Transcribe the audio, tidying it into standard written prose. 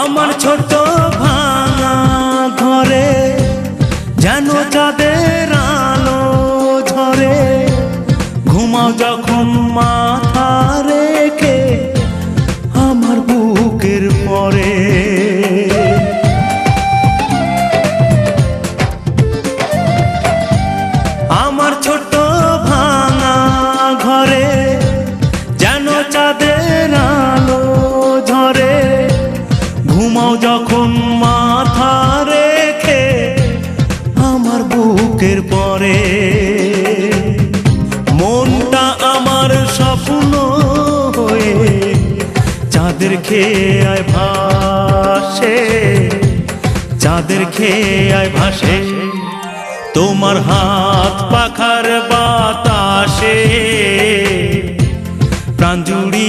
আমার ছোট ভাঙা ঘরে যেন চাঁদের আলো ঝরে, ঘুমাও যখন মাথা রেখে আমার বুকের পরে। আমার ছোট ভাঙা ঘরে যেন চাঁদের আলো ঝরে, ঘুমাও যখন মাথা রেখে আমার বুকের পরে। মনটা আমার স্বপ্ন হয়ে চাঁদের খেয়ায় ভাসে, চাঁদের খেয়ায় ভাসে। তোমার হাত পাখার বাতাসে প্রাণ জুড়ি